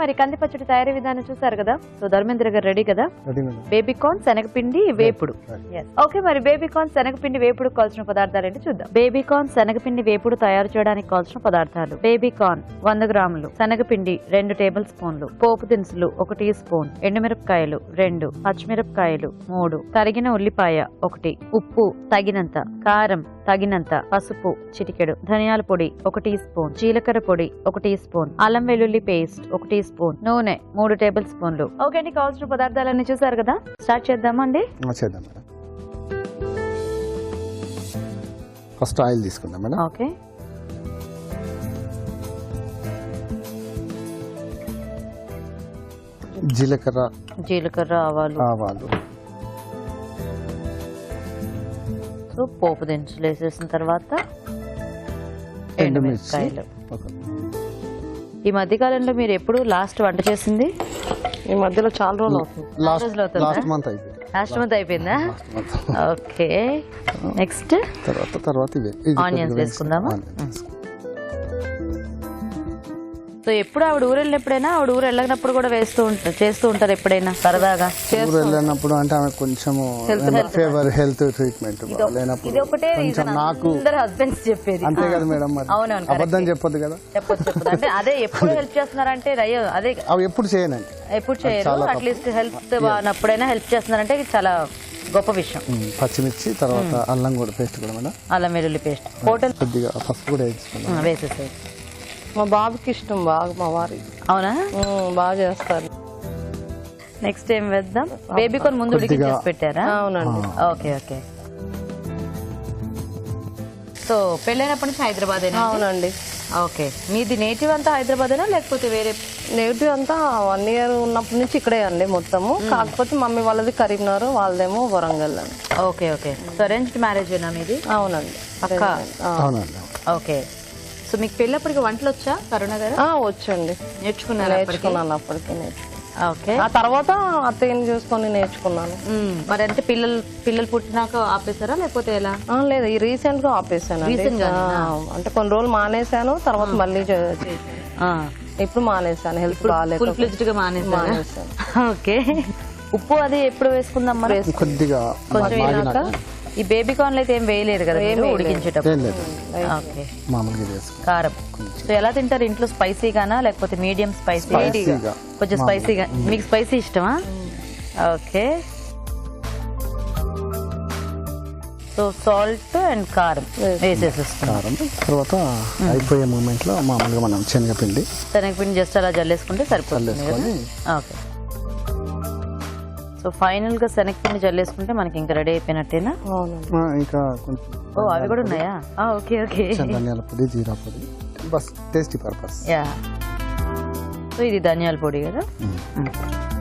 మరి కంది పచ్చడి తయారీ విధానం చూసారు కదా. సో ధర్మేంద్ర గారు రెడీ కదా? బేబీ కార్న్, శనగపిండి, వేపుడు. ఓకే, మరి బేబీ కార్న్, శనగపిండి, వేపుడు కావాల్సిన పదార్థాలు ఏంటి చూద్దాం. బేబీ కార్న్, శనగపిండి, వేపుడు తయారు చేయడానికి కావాల్సిన పదార్థాలు: బేబీ కార్న్ 100 గ్రాములు, శనగపిండి 2 టేబుల్ స్పూన్లు, పోపు దినుసులు 1 టీ స్పూన్, ఎండుమిరపకాయలు 2, పచ్చిమిరపకాయలు 3, తరిగిన ఉల్లిపాయ 1, ఉప్పు తగినంత, కారం తగినంత, పసుపు చిటికెడు, ధనియాల పొడి 1 టీ స్పూన్, జీలకర్ర పొడి 1 టీ స్పూన్, అల్లం వెల్లుల్లి పేస్ట్ 1 టీ స్పూన్, నూనె 3 టేబుల్ స్పూన్లు. ఓకే అండి, కావాల్సిన పదార్థాలన్నీ చూసారు కదా. స్టార్ట్ చేద్దామండి. చేద్దాం మేడం. ఫస్ట్ ఆయిల్ తీసుకుందాం మేడం. ఓకే, జీలకర్ర, ఆవాలు, సో పోపు దినుసులు వేసేసిన తర్వాత ఎండుమిరపకాయలు. ఈ మధ్య కాలంలో మీరు ఎప్పుడు లాస్ట్ వంట చేసింది? ఈ మధ్యలో చాలా రోజులు అవుతుంది. లాస్ట్ మంత్ అయిపోయిందా? ఓకే, నెక్స్ట్ తర్వాత ఆనియన్స్ వేసుకుందామా? సో ఎప్పుడు ఆవిడ ఊరు వెళ్ళినప్పుడైనా, ఆవిడ ఊరు వెళ్ళినప్పుడు కూడా చేస్తూ ఉంటారు ఎప్పుడైనా సరదాగా? ఊరు వెళ్ళినప్పుడు అంటే ఆమె కొంచెం ఫీవర్, హెల్త్ ట్రీట్మెంట్ ఇది ఒకటే రీజన్ నాకు హస్బెండ్స్ చెప్పేది. అంతే కదా మేడం, అవునవును, అబద్ధం చెప్పొద్దు కదా. చెప్పొద్దు. అంటే అదే ఎప్పుడు హెల్ప్ చేస్తున్నారంటే అదే అవి ఎప్పుడు చేయనండి, ఎప్పుడు చేయరు. అట్లీస్ట్ హెల్త్ బాగున్నప్పుడైనా హెల్ప్ చేస్తున్నారంటే చాలా గొప్ప విషయం. పచ్చిమిర్చి, తర్వాత అల్లం కూడా పేస్ట్ కూడా మేడం, అల్లం వెల్లుల్లి పేస్ట్, హోటల్ కొద్దిగా పసుపు కూడా వేసేసేది. మా బాబుకి ఇష్టం బాగా, మా వారి. అవునా? బాగా చేస్తారు. నెక్స్ట్ ఏం వేద్దాం? బేబీ కార్న్ ముందు ఉడికించేసి పెట్టారా? అవునండి. Okay okay. సో పెళ్ళైనప్పటి నుంచి హైదరాబాద్? అవునండి. ఓకే, మీది నేటివ్ అంతా హైదరాబాదేనా లేకపోతే వేరే? నేటివ్ అంతా 1 ఇయర్ ఉన్నప్పటి నుంచి ఇక్కడే అండి మొత్తము. కాకపోతే మమ్మీ వాళ్ళది కరీంనగర్, వాళ్ళదేమో వరంగల్ అండి. Okay okay. So arranged marriage ఏనా మీది? అవునండి. అక్క? అవునండి. ఓకే. సో మీకు పెళ్ళప్పటికి వంటలు వచ్చా కరుణ గారు? వచ్చండి, నేర్చుకున్నాను అప్పటికి. ఓకే, ఆ తర్వాత అత్తయ్యని చూసుకొని నేర్చుకున్నాను. మరి అంటే పిల్లలు పుట్టినాక ఆపేసారా లేకపోతే ఎలా? లేదు, ఈ రీసెంట్ గా ఆపేసాను. అంటే కొన్ని రోజులు మానేశాను, తర్వాత మళ్ళీ ఇప్పుడు మానేశాను. హెల్త్ బాగాలేదు, ఫుల్ గా మానేశాను. ఓకే, ఉప్పు అది ఎప్పుడు వేసుకుందాం మరి? కొద్దిగా కొంచెం వేసాక. ఈ బేబీ కార్న్ అయితే ఏం వేయలేదు కదా ఉడికించేటప్పుడు? ఓకే, కారం. సో ఎలా తింటారు ఇంట్లో? స్పైసీగానా లేకపోతే మీడియం స్పైసీ? కొంచెం స్పైసీగా. మీకు స్పైసీ ఇష్టమా? ఓకే, సో సాల్ట్ అండ్ కారం వేసేసేస్తాం. తర్వాత అయిపోయే మూమెంట్ లో మామూలుగా మనం శనగపిండి జస్ట్ అలా జల్లేసుకుంటే సరిపోతుంది. ఓకే, సో ఫైనల్ గా శనగపిండి జల్లేసుకుంటే మనకి ఇంకా రెడీ అయిపోయినట్టేనా? ఇంకా కొంచెం అవి కూడా ఉన్నాయా? Okay okay. ధనియాల పొడి, జీరా పొడి, bus tasty purpose. Yeah, so ఇది ధనియాల పొడి కదా,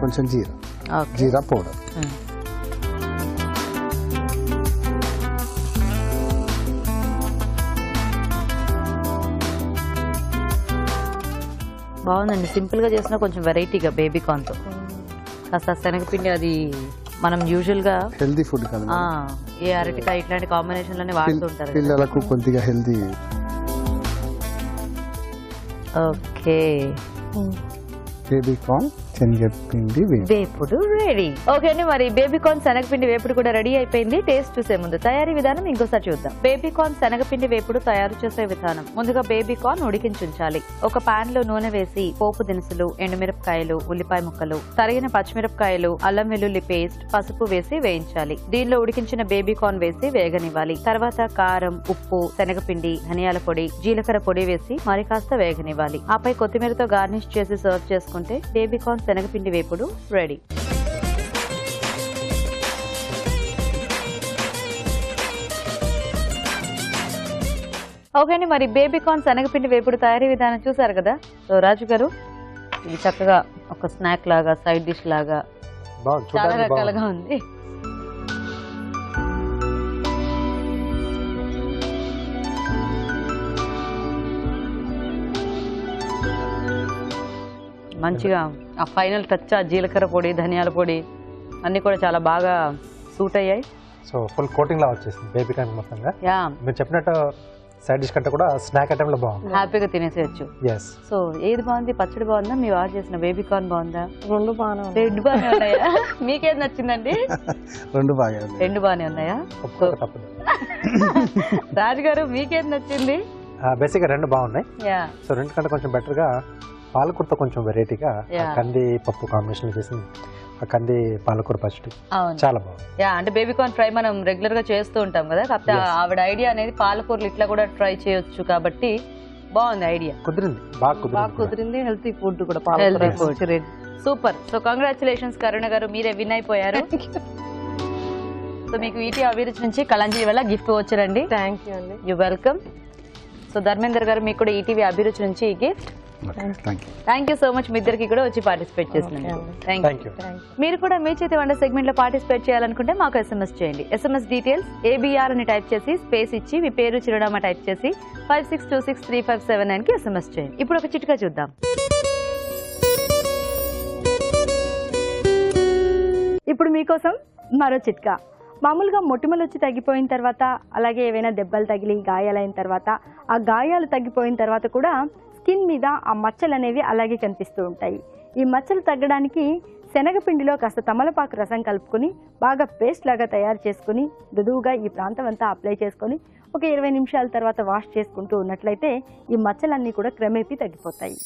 కొంచెం జీరా పౌడర్. బాగుందండి, సింపుల్ గా చేసినా కొంచెం వెరైటీగా బేబీ కార్న్ తో. కాస్త శనగపిండి అది మనం యూజువల్ గా హెల్దీ ఫుడ్ కదా, ఏ అరటికాయ ఇట్లాంటి కాంబినేషన్ లోనే వాడుతూ ఉంటారు పిల్లలకు కొద్దిగా హెల్దీ. ఓకే, బేబీ కార్న్ శనగపిండి వేపుడు రెడీ. ఓకే అండి, మరి బేబీ కార్న్ శనగపిండి వేపుడు కూడా రెడీ అయిపోయింది. టేస్ట్ చూసే ముందు తయారీ విధానం ఇంకోసారి చూద్దాం. బేబీ కార్న్ శనగపిండి వేపుడు తయారు చేసే విధానం: ముందుగా బేబీ కార్న్ ఉడికించుంచాలి. ఒక పాన్ లో నూనె వేసి పోపు దినుసులు, ఎండుమిరపకాయలు, ఉల్లిపాయ ముక్కలు, తరిగిన పచ్చిమిరపకాయలు, అల్లం వెల్లుల్లి పేస్ట్, పసుపు వేసి వేయించాలి. దీనిలో ఉడికించిన బేబీ కార్న్ వేసి వేగనివ్వాలి. తర్వాత కారం, ఉప్పు, శనగపిండి, ధనియాల పొడి, జీలకర్ర పొడి వేసి మరి కాస్త వేగనివ్వాలి. ఆపై కొత్తిమీరతో గార్నిష్ చేసి సర్వ్ చేసుకుంటే బేబీ కార్న్ శనగపిండి వేపుడు రెడీ. ఓకే అండి, మరి బేబీ కార్న్ శనగపిండి వేపుడు తయారీ విధానం చూసారు కదా. సో రాజు గారు, ఇది చక్కగా ఒక స్నాక్ లాగా, సైడ్ డిష్ లాగా చాలా రకాలుగా ఉంది. మంచిగా ఆ ఫైనల్ టచ్, ఆ జీలకర్ర పొడి, ధనియాల పొడి అన్నీ కూడా చాలా బాగా సూట్ అయ్యాయి. సో ఫుల్ కోటింగ్ లా వచ్చేసింది బేబీ కార్న్ మొత్తంగా. యా, మీరు చెప్పినట్టు సైడ్ డిష్ కంటే కూడా స్నాక్ ఐటెంలో బాగుంది. హ్యాపీగా తినేసేయచ్చు. ఎస్. సో ఏది బాగుంది? పచ్చడి బాగుందా, మీ వారు చేసిన బేబీ కార్న్ బాగుందా? రెండు బాగానే ఉన్నాయి. రెండు బాగానే ఉన్నాయా? మీకేం నచ్చిందండి? రెండు బాగా ఉంది. రెండు బాగానే ఉన్నాయా? ఒప్పుకోక తప్పదు. రాజు గారు మీకేం నచ్చింది? బేసిక్గా రెండు బాగున్నాయి. యా. సో రెండు కంటే కొంచెం బెటర్గా పాలకూరతో కొంచెం వెరైటీగా Yeah. కంది పప్పు కాంబినేషన్ చేసింది, ఆ కంది పాలకూర పచ్చడి అవును. చాలా బాగుంది. యా, అంటే బేబీ కార్న్ ఫ్రై మనం రెగ్యులర్ గా చేస్తూ ఉంటాం కదా, కాకపోతే ఆవిడ ఐడియా అనేది పాలకూరలు ఇట్లా కూడా ట్రై చేయొచ్చు కాబట్టి బాగుంది ఐడియా. కుదిరింది, బాగా బాగా కుదిరింది. కుదిరింది. హెల్తీ ఫుడ్ కూడా Healthy food. Super. So congratulations Karuna గారు, మీరే విన్ అయిపోయారు. సో మీకు ఈటీ అభిరుచి నుంచి కళాంజలి వల్ల గిఫ్ట్ వచ్చారండి. థ్యాంక్ యూ అండి. You welcome. సో ధర్మేందర్ గారు, మీకు కూడా ఈటీవీ అభిరుచి నుంచి ఈ gift. Thank you. Thank you so much, మీ ఇద్దరికి కూడా వచ్చి పార్టిసిపేట్ చేసినందుకు. Thank thank you. యూ. మీరు కూడా మీ చేతి వంట సెగ్మెంట్ లో పార్టిసిపేట్ చేయాలనుకుంటే మాకు SMS చేయండి. SMS డీటెయిల్స్ ABR అని టైప్ చేసి స్పేస్ ఇచ్చి మీ పేరు చిరునామా టైప్ చేసి 56263579 కి SMS చేయండి. ఇప్పుడు ఒక చిట్కా చూద్దాం. ఇప్పుడు మీకోసం మరో చిట్కా. మామూలుగా మొటిమలు వచ్చి తగ్గిపోయిన తర్వాత, అలాగే ఏవైనా దెబ్బలు తగిలి గాయాలైన తర్వాత, ఆ గాయాలు తగ్గిపోయిన తర్వాత కూడా స్కిన్ మీద ఆ మచ్చలు అనేవి అలాగే కనిపిస్తూ ఉంటాయి. ఈ మచ్చలు తగ్గడానికి శనగపిండిలో కాస్త తమలపాకు రసం కలుపుకొని బాగా పేస్ట్ లాగా తయారు చేసుకుని మృదువుగా ఈ ప్రాంతం అంతా అప్లై చేసుకొని ఒక 20 నిమిషాల తర్వాత వాష్ చేసుకుంటూ ఉన్నట్లయితే ఈ మచ్చలన్నీ కూడా క్రమేపీ తగ్గిపోతాయి.